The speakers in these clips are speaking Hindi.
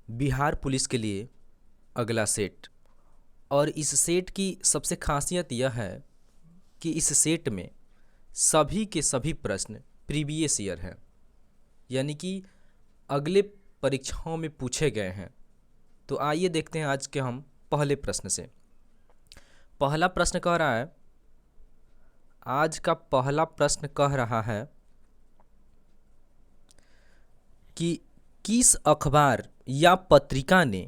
बिहार पुलिस के लिए अगला सेट। और इस सेट की सबसे खासियत यह है कि इस सेट में सभी के सभी प्रश्न प्रीवियस ईयर हैं, यानी कि अगले परीक्षाओं में पूछे गए हैं। तो आइए देखते हैं आज के हम पहले प्रश्न से। पहला प्रश्न कह रहा है, आज का पहला प्रश्न कह रहा है कि किस अखबार या पत्रिका ने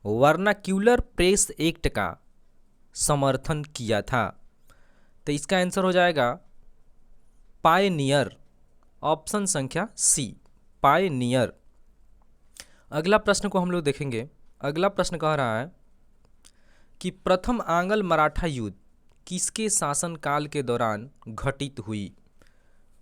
वर्नाक्यूलर प्रेस एक्ट का समर्थन किया था। तो इसका आंसर हो जाएगा पायनियर, ऑप्शन संख्या सी, पायनियर। अगला प्रश्न को हम लोग देखेंगे। अगला प्रश्न कह रहा है कि प्रथम आंग्ल मराठा युद्ध किसके शासनकाल के दौरान घटित हुई।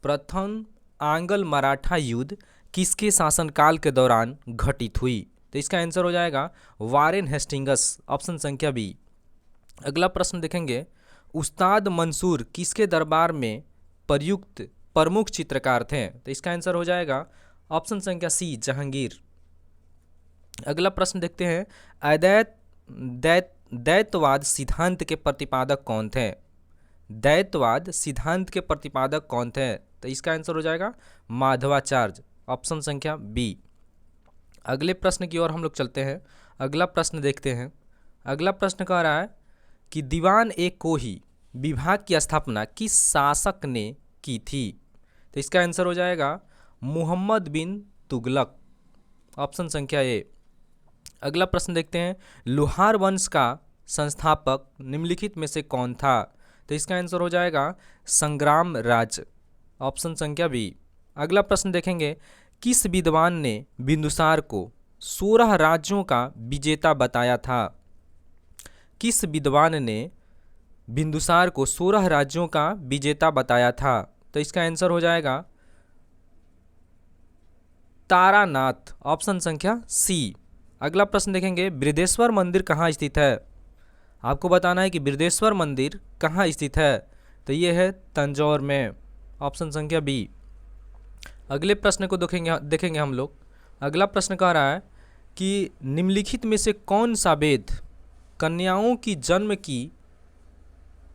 प्रथम आंग्ल मराठा युद्ध किसके शासनकाल के दौरान घटित हुई। तो इसका आंसर हो जाएगा वारेन हेस्टिंगस, ऑप्शन संख्या बी। अगला प्रश्न देखेंगे, उस्ताद मंसूर किसके दरबार में प्रयुक्त प्रमुख चित्रकार थे। तो इसका आंसर हो जाएगा ऑप्शन संख्या सी, जहांगीर। अगला प्रश्न देखते हैं, द्वैतवाद सिद्धांत के प्रतिपादक कौन थे। द्वैतवाद सिद्धांत के प्रतिपादक कौन थे। तो इसका आंसर हो जाएगा माधवाचार्य, ऑप्शन संख्या बी। अगले प्रश्न की ओर हम लोग चलते हैं। अगला प्रश्न देखते हैं। अगला प्रश्न कह रहा है कि दीवान ए कोही विभाग की स्थापना किस शासक ने की थी। तो इसका आंसर हो जाएगा मुहम्मद बिन तुगलक, ऑप्शन संख्या ए। अगला प्रश्न देखते हैं, लोहार वंश का संस्थापक निम्नलिखित में से कौन था। तो इसका आंसर हो जाएगा संग्राम राज, ऑप्शन संख्या बी। अगला प्रश्न देखेंगे, किस विद्वान ने बिंदुसार को 16 राज्यों का विजेता बताया था। किस विद्वान ने बिंदुसार को 16 राज्यों का विजेता बताया था। तो इसका आंसर हो जाएगा तारानाथ, ऑप्शन संख्या सी। अगला प्रश्न देखेंगे, बृहदेश्वर मंदिर कहाँ स्थित है। आपको बताना है कि बृहदेश्वर मंदिर कहाँ स्थित है। तो ये है तंजौर में, ऑप्शन संख्या बी। अगले प्रश्न को देखेंगे हम लोग। अगला प्रश्न कह रहा है कि निम्नलिखित में से कौन सा वेद कन्याओं की जन्म की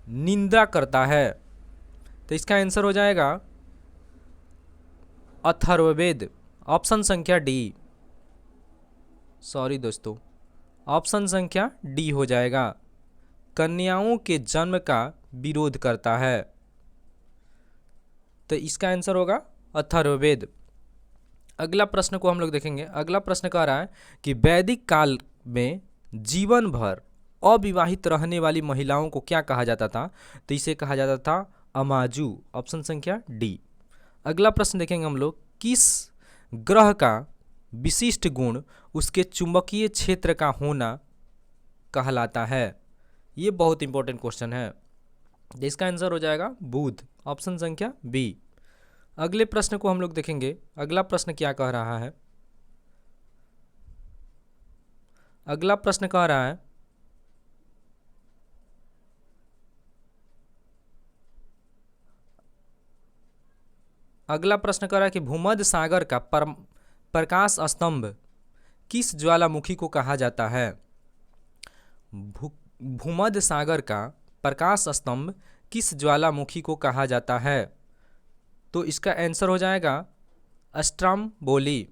निंदा करता है। तो इसका आंसर हो जाएगा अथर्ववेद, ऑप्शन संख्या डी। सॉरी दोस्तों, ऑप्शन संख्या डी हो जाएगा, कन्याओं के जन्म का विरोध करता है। तो इसका आंसर होगा अथर्ववेद। अगला प्रश्न को हम लोग देखेंगे। अगला प्रश्न कह रहा है कि वैदिक काल में जीवन भर अविवाहित रहने वाली महिलाओं को क्या कहा जाता था। तो इसे कहा जाता था अमाजू, ऑप्शन संख्या डी। अगला प्रश्न देखेंगे हम लोग, किस ग्रह का विशिष्ट गुण उसके चुंबकीय क्षेत्र का होना कहलाता है। ये बहुत इंपॉर्टेंट क्वेश्चन है। इसका आंसर हो जाएगा बुध, ऑप्शन संख्या बी। अगले प्रश्न को हम लोग देखेंगे। अगला प्रश्न क्या कह रहा है। अगला प्रश्न कह रहा है, अगला प्रश्न कह रहा है कि भूमध्य सागर का प्रकाश स्तंभ किस ज्वालामुखी को कहा जाता है। भूमध्य सागर का प्रकाश स्तंभ किस ज्वालामुखी को कहा जाता है। तो इसका आंसर हो जाएगा अस्ट्रमबोली,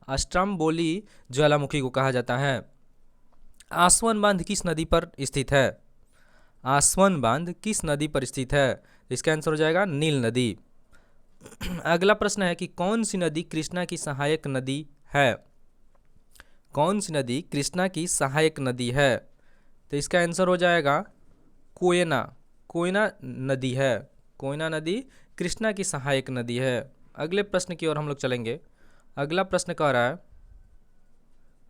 अस्ट्रमबोली ज्वालामुखी को कहा जाता है। आसवन बांध किस नदी पर स्थित है। आसवन बांध किस नदी पर स्थित है। इसका आंसर हो जाएगा नील नदी। अगला प्रश्न है कि कौन सी नदी कृष्णा की सहायक नदी है। कौन सी नदी कृष्णा की सहायक नदी है। तो इसका आंसर हो जाएगा कोयना, कोयना नदी है। कोयना नदी कृष्णा की सहायक नदी है। अगले प्रश्न की ओर हम लोग चलेंगे। अगला प्रश्न कह रहा है,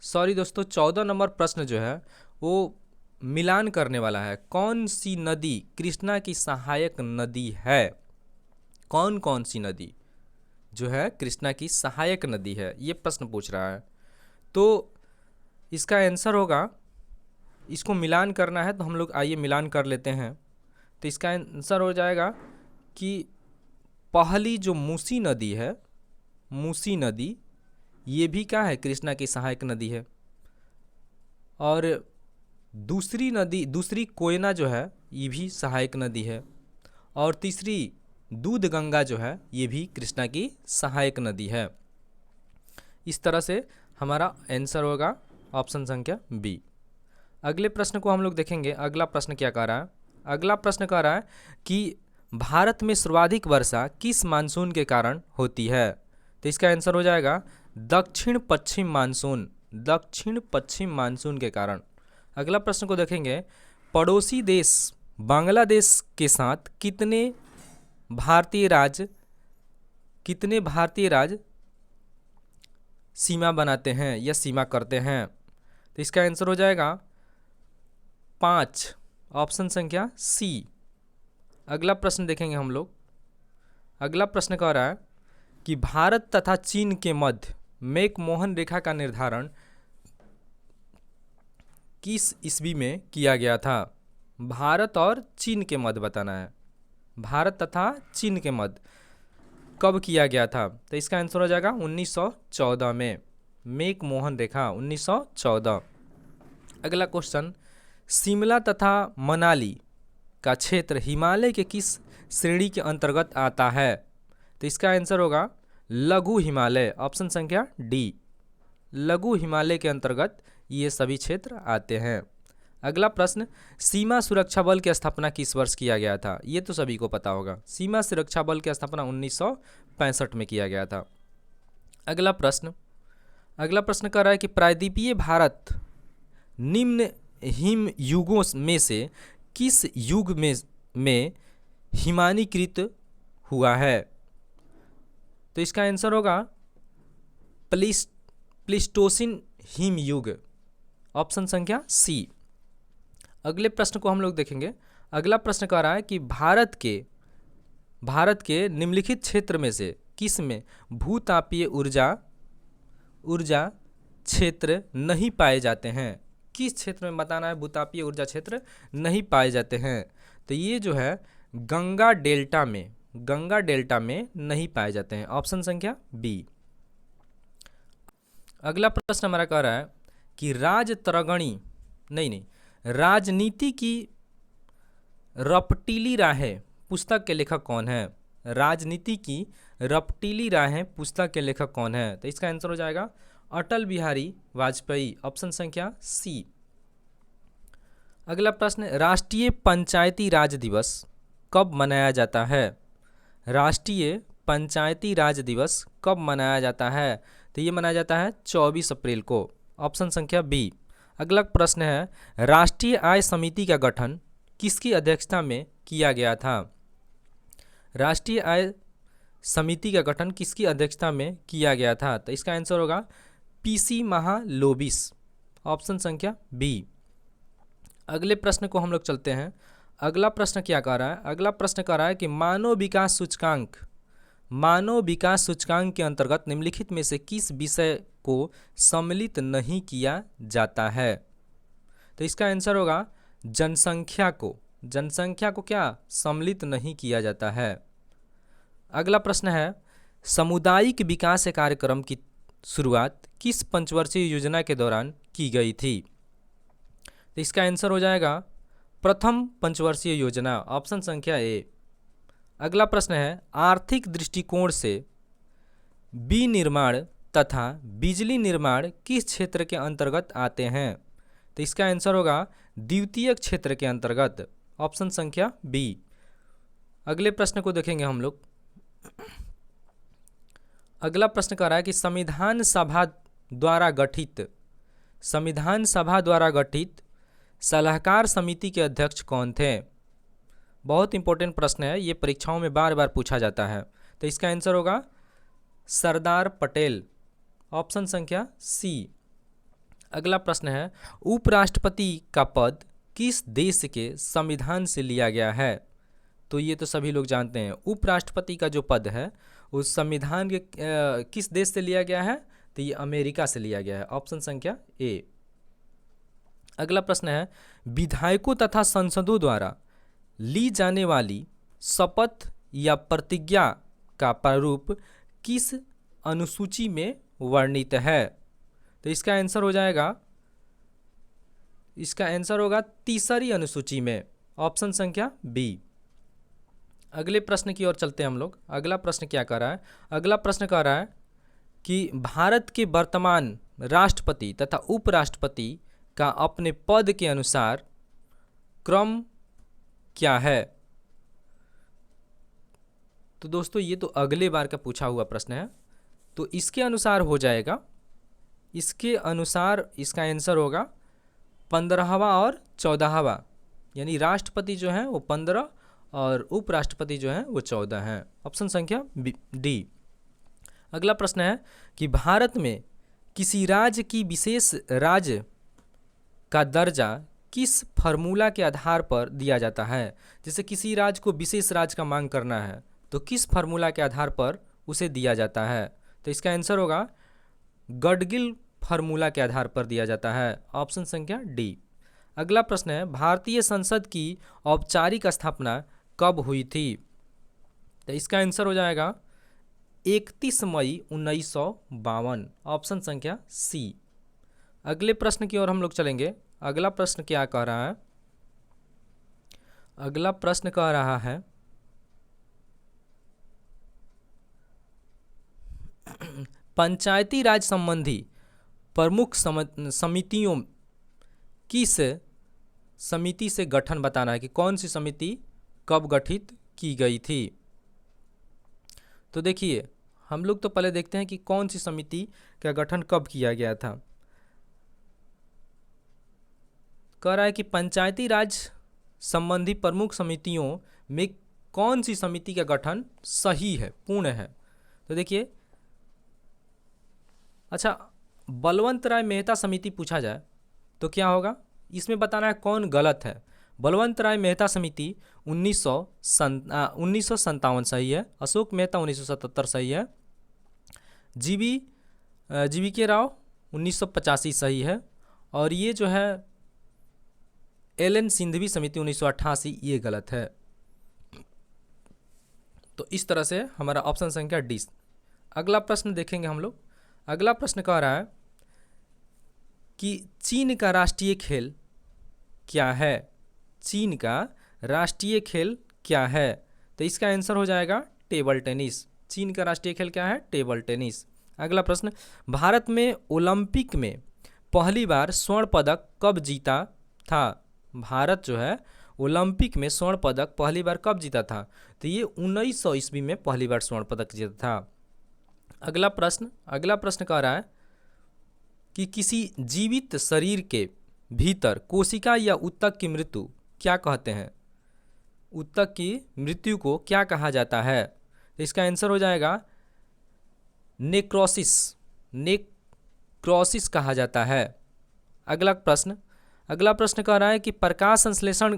सॉरी दोस्तों, 14 नंबर प्रश्न जो है वो मिलान करने वाला है। कौन सी नदी कृष्णा की सहायक नदी है। कौन कौन सी नदी जो है कृष्णा की सहायक नदी है, ये प्रश्न पूछ रहा है। तो इसका आंसर होगा, इसको मिलान करना है तो हम लोग आइए मिलान कर लेते हैं। तो इसका आंसर हो जाएगा कि पहली जो मूसी नदी है, मूसी नदी ये भी क्या है, कृष्णा की सहायक नदी है। और दूसरी कोयना जो है ये भी सहायक नदी है। और तीसरी दूध गंगा जो है ये भी कृष्णा की सहायक नदी है। इस तरह से हमारा आंसर होगा ऑप्शन संख्या बी। अगले प्रश्न को हम लोग देखेंगे। अगला प्रश्न क्या कह रहा है? अगला प्रश्न कह रहा है कि भारत में सर्वाधिक वर्षा किस मानसून के कारण होती है? तो इसका आंसर हो जाएगा दक्षिण पश्चिम मानसून, दक्षिण पश्चिम मानसून के कारण। अगला प्रश्न को देखेंगे। पड़ोसी देश बांग्लादेश के साथ कितने भारतीय राज्य सीमा बनाते हैं या सीमा करते हैं? तो इसका आंसर हो जाएगा 5, ऑप्शन संख्या सी। अगला प्रश्न देखेंगे हम लोग। अगला प्रश्न कह रहा है कि भारत तथा चीन के मध्य मैकमोहन रेखा का निर्धारण किस ईस्वी में किया गया था? भारत और चीन के मध्य बताना है। भारत तथा चीन के मध्य कब किया गया था? तो इसका आंसर हो जाएगा 1914 में, मैकमोहन रेखा 1914। अगला क्वेश्चन, शिमला तथा मनाली का क्षेत्र हिमालय के किस श्रेणी के अंतर्गत आता है? तो इसका आंसर होगा लघु हिमालय, ऑप्शन संख्या डी। लघु हिमालय के अंतर्गत ये सभी क्षेत्र आते हैं। अगला प्रश्न, सीमा सुरक्षा बल की स्थापना किस वर्ष किया गया था? ये तो सभी को पता होगा, सीमा सुरक्षा बल की स्थापना 1965 में किया गया था। अगला प्रश्न कह रहा है कि प्रायद्वीपीय भारत निम्न हिम युगों में से किस युग में हिमानीकृत हुआ है? तो इसका आंसर होगा प्लीस्टोसिन हिम युग, ऑप्शन संख्या सी। अगले प्रश्न को हम लोग देखेंगे। अगला प्रश्न कह रहा है कि भारत के निम्नलिखित क्षेत्र में से किस में भूतापीय ऊर्जा क्षेत्र नहीं पाए जाते हैं? किस क्षेत्र में बताना है भूतापीय ऊर्जा क्षेत्र नहीं पाए जाते हैं? तो ये जो है गंगा डेल्टा में नहीं पाए जाते हैं, ऑप्शन संख्या बी। अगला प्रश्न हमारा कह रहा है कि राजनीति की रपटीली राहें पुस्तक के लेखक कौन है? राजनीति की रपटीली राहें पुस्तक के लेखक कौन है? तो इसका आंसर हो जाएगा अटल बिहारी वाजपेयी, ऑप्शन संख्या सी। अगला प्रश्न, राष्ट्रीय पंचायती राज दिवस कब मनाया जाता है? राष्ट्रीय पंचायती राज दिवस कब मनाया जाता है? तो ये मनाया जाता है 24 अप्रैल को, ऑप्शन संख्या बी। अगला प्रश्न है, राष्ट्रीय आय समिति का गठन किसकी अध्यक्षता में किया गया था? राष्ट्रीय आय समिति का गठन किसकी अध्यक्षता में किया गया था? तो इसका आंसर होगा पीसी महालोबिस, ऑप्शन संख्या बी। अगले प्रश्न को हम लोग चलते हैं। अगला प्रश्न क्या कह रहा है? अगला प्रश्न कह रहा है कि मानव विकास सूचकांक के अंतर्गत निम्नलिखित में से किस विषय को सम्मिलित नहीं किया जाता है? तो इसका आंसर होगा जनसंख्या को क्या सम्मिलित नहीं किया जाता है। अगला प्रश्न है, सामुदायिक विकास कार्यक्रम की शुरुआत किस पंचवर्षीय योजना के दौरान की गई थी? तो इसका आंसर हो जाएगा प्रथम पंचवर्षीय योजना, ऑप्शन संख्या ए। अगला प्रश्न है, आर्थिक दृष्टिकोण से विनिर्माण तथा बिजली निर्माण किस क्षेत्र के अंतर्गत आते हैं? तो इसका आंसर होगा द्वितीयक क्षेत्र के अंतर्गत, ऑप्शन संख्या बी। अगले प्रश्न को देखेंगे हम लोग। अगला प्रश्न कह रहा है कि संविधान सभा द्वारा गठित सलाहकार समिति के अध्यक्ष कौन थे? बहुत इंपॉर्टेंट प्रश्न है, ये परीक्षाओं में बार बार पूछा जाता है। तो इसका आंसर होगा सरदार पटेल, ऑप्शन संख्या सी। अगला प्रश्न है, उपराष्ट्रपति का पद किस देश के संविधान से लिया गया है? तो ये तो सभी लोग जानते हैं, उपराष्ट्रपति का जो पद है उस संविधान के किस देश से लिया गया है? तो ये अमेरिका से लिया गया है, ऑप्शन संख्या ए। अगला प्रश्न है, विधायकों तथा सांसदों द्वारा ली जाने वाली शपथ या प्रतिज्ञा का प्रारूप किस अनुसूची में वर्णित है। तो इसका आंसर हो जाएगा, इसका आंसर होगा तीसरी अनुसूची में, ऑप्शन संख्या बी। अगले प्रश्न की ओर चलते हैं हम लोग। अगला प्रश्न क्या कर रहा है? अगला प्रश्न कह रहा है कि भारत के वर्तमान राष्ट्रपति तथा उपराष्ट्रपति का अपने पद के अनुसार क्रम क्या है? तो दोस्तों ये तो अगले बार का पूछा हुआ प्रश्न है, तो इसके अनुसार हो जाएगा, इसके अनुसार इसका आंसर होगा 15वां और 14वां, यानी राष्ट्रपति जो है वो 15 और उपराष्ट्रपति जो है वो 14 हैं। ऑप्शन संख्या डी। अगला प्रश्न है कि भारत में किसी राज्य की विशेष राज्य का दर्जा किस फार्मूला के आधार पर दिया जाता है? जैसे किसी राज्य को विशेष राज्य का मांग करना है तो किस फार्मूला के आधार पर उसे दिया जाता है? तो इसका आंसर होगा गडगिल फार्मूला के आधार पर दिया जाता है। ऑप्शन संख्या डी। अगला प्रश्न है भारतीय संसद की औपचारिक स्थापना कब हुई थी? तो इसका आंसर हो जाएगा 31 मई 1952, ऑप्शन संख्या सी। अगले प्रश्न की ओर हम लोग चलेंगे। अगला प्रश्न क्या कह रहा है? अगला प्रश्न कह रहा है पंचायती राज संबंधी प्रमुख समितियों किस समिति से गठन बताना है कि कौन सी समिति कब गठित की गई थी। तो देखिए हम लोग तो पहले देखते हैं कि कौन सी समिति का गठन कब किया गया था। कह रहा है कि पंचायती राज संबंधी प्रमुख समितियों में कौन सी समिति का गठन सही है, पूर्ण है। तो देखिए, अच्छा बलवंत राय मेहता समिति पूछा जाए तो क्या होगा? इसमें बताना है कौन गलत है। बलवंत राय मेहता समिति 1957 सही है। अशोक मेहता 1977 सही है। जीवी के राव 1985 सही है। और ये जो है एल.एन. सिंघवी समिति 1988 ये गलत है। तो इस तरह से हमारा ऑप्शन संख्या डी। अगला प्रश्न देखेंगे हम लोग। अगला प्रश्न कह रहा है कि चीन का राष्ट्रीय खेल क्या है? चीन का राष्ट्रीय खेल क्या है? तो इसका आंसर हो जाएगा टेबल टेनिस। चीन का राष्ट्रीय खेल क्या है? Table tennis. अगला प्रश्न, भारत में ओलंपिक में पहली बार स्वर्ण पदक कब जीता था? भारत जो है ओलंपिक में स्वर्ण पदक पहली बार कब जीता था? तो ये 1900 ईस्वी में पहली बार स्वर्ण पदक जीता था। अगला प्रश्न कह रहा है कि किसी जीवित शरीर के भीतर कोशिका या ऊतक की मृत्यु क्या कहते हैं? ऊतक की मृत्यु को क्या कहा जाता है? तो इसका आंसर हो जाएगा नेक्रोसिस कहा जाता है। अगला प्रश्न कह रहा है कि प्रकाश संश्लेषण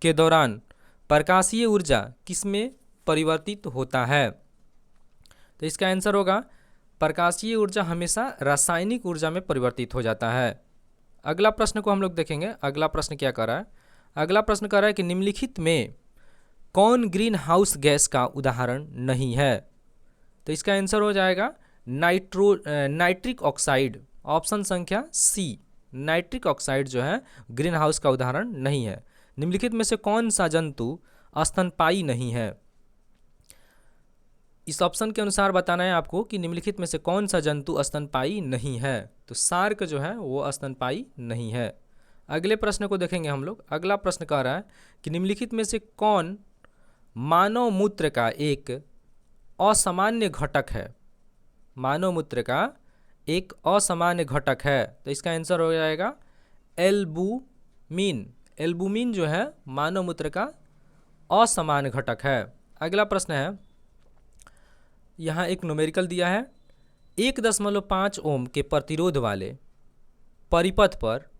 के दौरान प्रकाशीय ऊर्जा किसमें परिवर्तित होता है? तो इसका आंसर होगा प्रकाशीय ऊर्जा हमेशा रासायनिक ऊर्जा में परिवर्तित हो जाता है। अगला प्रश्न को हम लोग देखेंगे। अगला प्रश्न क्या कर रहा है? अगला प्रश्न कर रहा है कि निम्नलिखित में कौन ग्रीन हाउस गैस का उदाहरण नहीं है? तो इसका आंसर हो जाएगा नाइट्रिक ऑक्साइड। ऑप्शन संख्या सी, नाइट्रिक ऑक्साइड जो है ग्रीन हाउस का उदाहरण नहीं है। निम्नलिखित में से कौन सा जंतु स्तनपायी नहीं है? इस ऑप्शन के अनुसार बताना है आपको कि निम्नलिखित में से कौन सा जंतु स्तनपायी नहीं है। तो शार्क जो है वो स्तनपायी नहीं है। अगले प्रश्न को देखेंगे हम लोग। अगला प्रश्न कह रहा है कि निम्नलिखित में से कौन मानव मूत्र का एक असामान्य घटक है? मानव मूत्र का एक असामान्य घटक है। तो इसका आंसर हो जाएगा एल्बुमिन। एल्बुमिन जो है मानव मूत्र का असामान्य घटक है। अगला प्रश्न है, यहाँ एक न्यूमेरिकल दिया है, 1.5 ओम के प्रतिरोध वाले परिपथ पर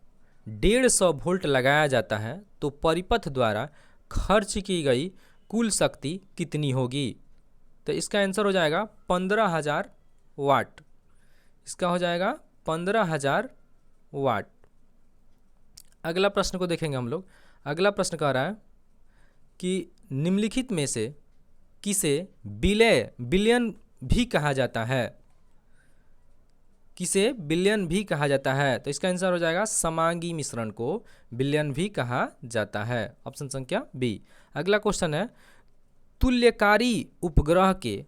150 वोल्ट लगाया जाता है तो परिपथ द्वारा खर्च की गई कुल शक्ति कितनी होगी? तो इसका आंसर हो जाएगा 15,000 वाट। इसका हो जाएगा 15,000 वाट। अगला प्रश्न को देखेंगे हम लोग। अगला प्रश्न कह रहा है कि निम्नलिखित में से किसे बिलियन भी कहा जाता है? किसे विलयन भी कहा जाता है? तो इसका आंसर हो जाएगा समांगी मिश्रण को विलयन भी कहा जाता है। ऑप्शन संख्या बी। अगला क्वेश्चन है, तुल्यकारी उपग्रह के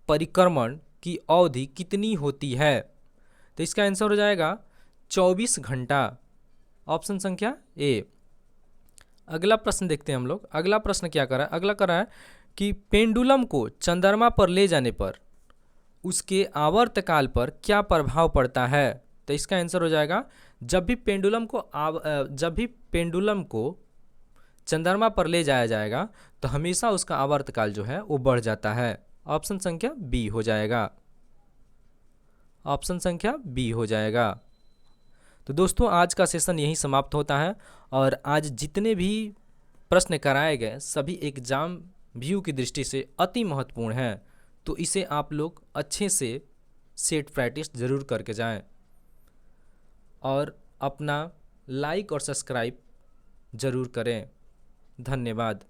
परिक्रमण की अवधि कितनी होती है? तो इसका आंसर हो जाएगा 24 घंटा। ऑप्शन संख्या ए। अगला प्रश्न देखते हैं हम लोग। अगला प्रश्न क्या कर रहा है? अगला कर रहा है कि पेंडुलम को चंद्रमा पर ले जाने पर उसके आवर्तकाल पर क्या प्रभाव पड़ता है? तो इसका आंसर हो जाएगा, जब भी पेंडुलम को चंद्रमा पर ले जाया जाएगा तो हमेशा उसका आवर्तकाल जो है वो बढ़ जाता है। ऑप्शन संख्या बी हो जाएगा। ऑप्शन संख्या बी हो जाएगा। तो दोस्तों आज का सेशन यहीं समाप्त होता है और आज जितने भी प्रश्न कराए गए सभी एग्जाम व्यू की दृष्टि से अति महत्वपूर्ण हैं, तो इसे आप लोग अच्छे से सेट प्रैक्टिस ज़रूर करके जाएं और अपना लाइक और सब्सक्राइब ज़रूर करें। धन्यवाद।